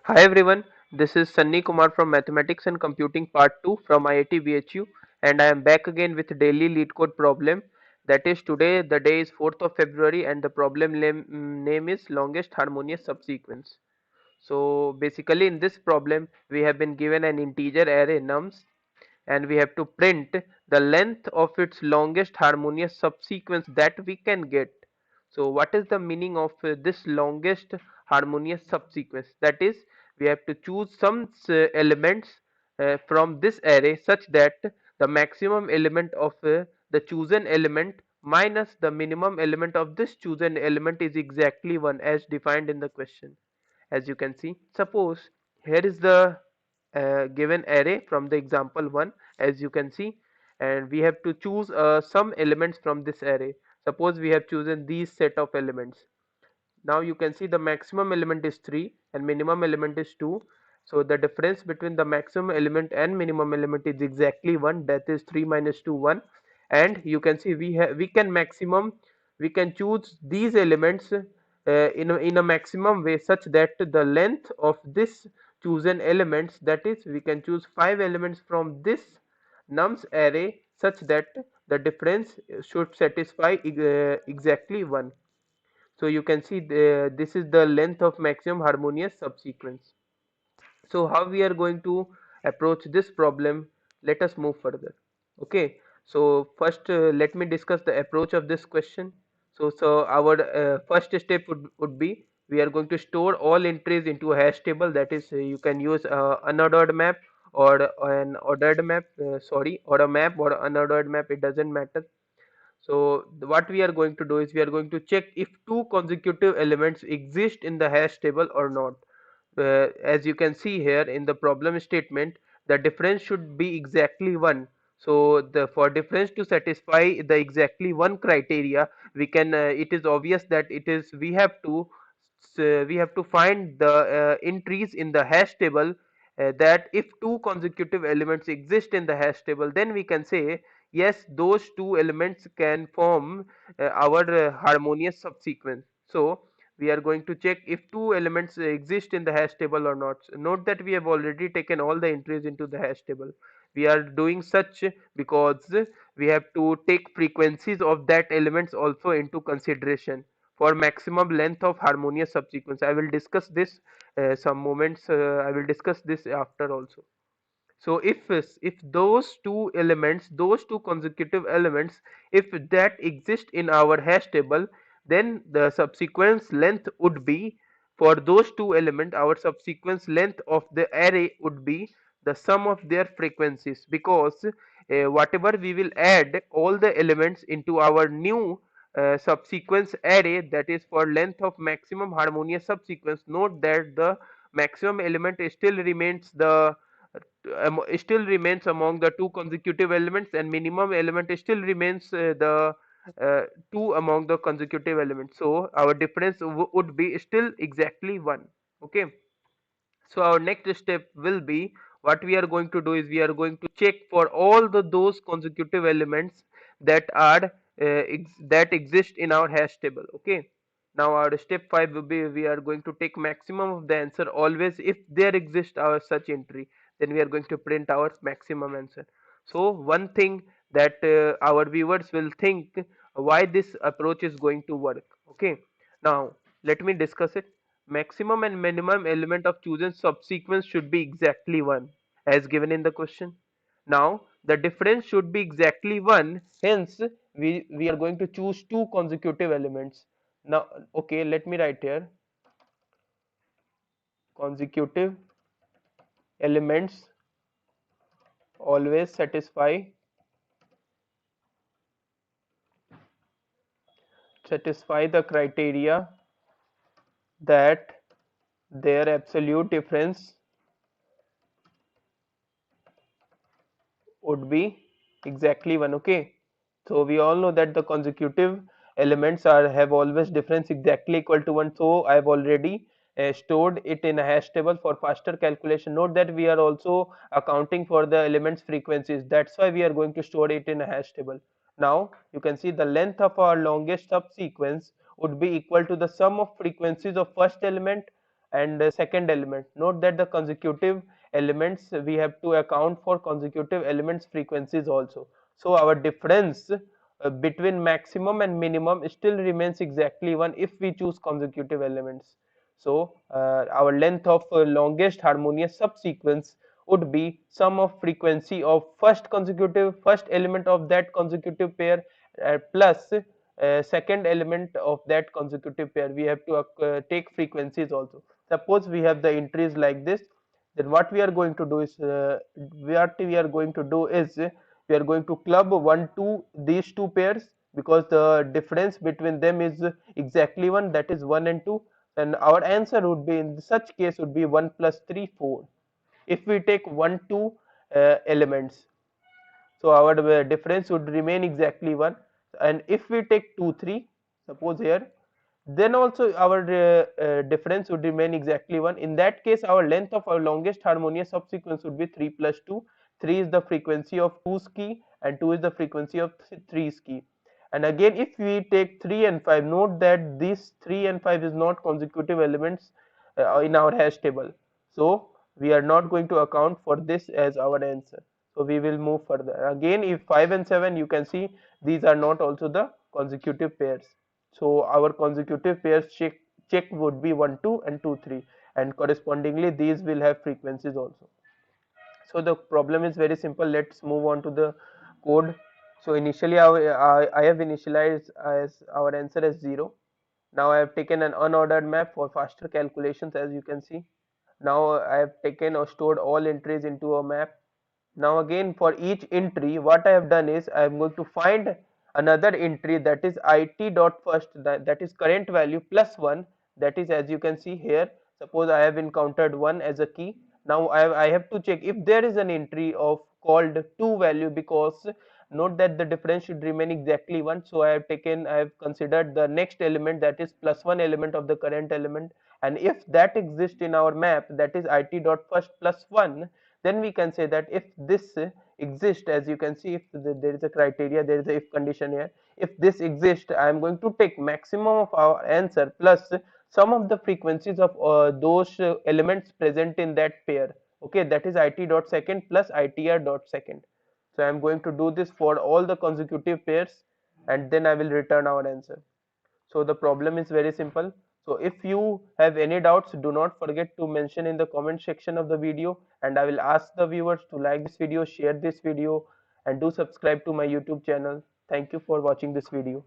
Hi everyone, this is Sunny Kumar from Mathematics and Computing Part 2 from IIT BHU, and I am back again with daily lead code problem. That is today, the day is 4th of February and the problem name is longest harmonious subsequence. So basically in this problem we have been given an integer array nums and we have to print the length of its longest harmonious subsequence that we can get. So what is the meaning of this longest harmonious subsequence? That is, we have to choose some elements from this array such that the maximum element of the chosen element minus the minimum element of this chosen element is exactly 1 as defined in the question. As you can see, suppose here is the given array from the example 1, as you can see, and we have to choose some elements from this array. Suppose we have chosen these set of elements. Now you can see the maximum element is 3 and minimum element is 2. So the difference between the maximum element and minimum element is exactly 1, that is 3 minus 2 1. And you can see we can choose these elements in a maximum way such that the length of this chosen elements, that is we can choose 5 elements from this nums array such that the difference should satisfy exactly 1. So you can see this is the length of maximum harmonious subsequence. So how we are going to approach this problem? Let us move further. Okay, so first let me discuss the approach of this question. So our first step would be we are going to store all entries into a hash table. That is, you can use unordered map or an ordered map, or a map or unordered map, it doesn't matter. So what we are going to do is we are going to check if two consecutive elements exist in the hash table or not. As you can see here in the problem statement, the difference should be exactly 1. So the for difference to satisfy the exactly 1 criteria, we can it is obvious that it is we have to find the entries in the hash table, that if two consecutive elements exist in the hash table, then we can say yes, those two elements can form our harmonious subsequence. So we are going to check if two elements exist in the hash table or not. So note that we have already taken all the entries into the hash table. We are doing such because we have to take frequencies of that elements also into consideration for maximum length of harmonious subsequence. I will discuss this some moments. I will discuss this after also. So if those two consecutive elements, if that exist in our hash table, then the subsequence length would be for those two elements. Our subsequence length of the array would be the sum of their frequencies, because whatever we will add all the elements into our new subsequence array, that is for length of maximum harmonious subsequence. Note that the maximum element still remains among the two consecutive elements, and minimum element still remains the uh, two among the consecutive elements. So our difference would be still exactly 1. Okay, so our next step will be, what we are going to do is we are going to check for all those consecutive elements that are that exist in our hash table. Okay, now our step 5 will be we are going to take maximum of the answer always if there exists our such entry, then we are going to print our maximum answer. So one thing that our viewers will think why this approach is going to work. Okay, now let me discuss it. Maximum and minimum element of chosen subsequence should be exactly 1 as given in the question. Now the difference should be exactly 1, hence we are going to choose two consecutive elements. Now okay, let me write here consecutive elements always satisfy the criteria that their absolute difference would be exactly 1. Okay, so we all know that the consecutive elements are have always difference exactly equal to 1. So I have already stored it in a hash table for faster calculation. Note that we are also accounting for the elements frequencies, that's why we are going to store it in a hash table. Now you can see the length of our longest subsequence would be equal to the sum of frequencies of first element and second element. Note that the consecutive elements, we have to account for consecutive elements frequencies also. So our difference between maximum and minimum still remains exactly 1 if we choose consecutive elements. So our length of longest harmonious subsequence would be sum of frequency of first element of that consecutive pair plus second element of that consecutive pair. We have to take frequencies also. Suppose we have the entries like this, then what we are going to do is we are going to club 1 2 these two pairs, because the difference between them is exactly 1, that is 1 and 2, and our answer would be, in such case, would be 1 plus 3 4 if we take 1 2 elements. So our difference would remain exactly 1, and if we take 2 3, suppose here, then also our difference would remain exactly 1. In that case, our length of our longest harmonious subsequence would be 3 plus 2. 3 is the frequency of 2's key and 2 is the frequency of 3's key. And again, if we take 3 and 5, note that this 3 and 5 is not consecutive elements in our hash table. So we are not going to account for this as our answer. So we will move further. Again, if 5 and 7, you can see these are not also the consecutive pairs. So our consecutive pairs check would be 1 2 and 2 3, and correspondingly these will have frequencies also. So the problem is very simple. Let's move on to the code. So initially I have initialized as our answer as 0. Now I have taken an unordered map for faster calculations, as you can see. Now I have taken or stored all entries into a map. Now again, for each entry, what I have done is I am going to find another entry, that is it dot first, that is current value plus 1, that is, as you can see here, suppose I have encountered 1 as a key. Now I have to check if there is an entry of called 2 value, because note that the difference should remain exactly 1. So I have considered the next element, that is plus 1 element of the current element, and if that exists in our map, that is it dot first plus 1, then we can say that if this exists, as you can see, if there is a criteria, there is a if condition here, if this exists, I am going to take maximum of our answer plus some of the frequencies of those elements present in that pair. Okay, that is it dot second plus itr dot second. So I am going to do this for all the consecutive pairs, and then I will return our answer. So the problem is very simple. So if you have any doubts, do not forget to mention in the comment section of the video, and I will ask the viewers to like this video, share this video, and do subscribe to my YouTube channel. Thank you for watching this video.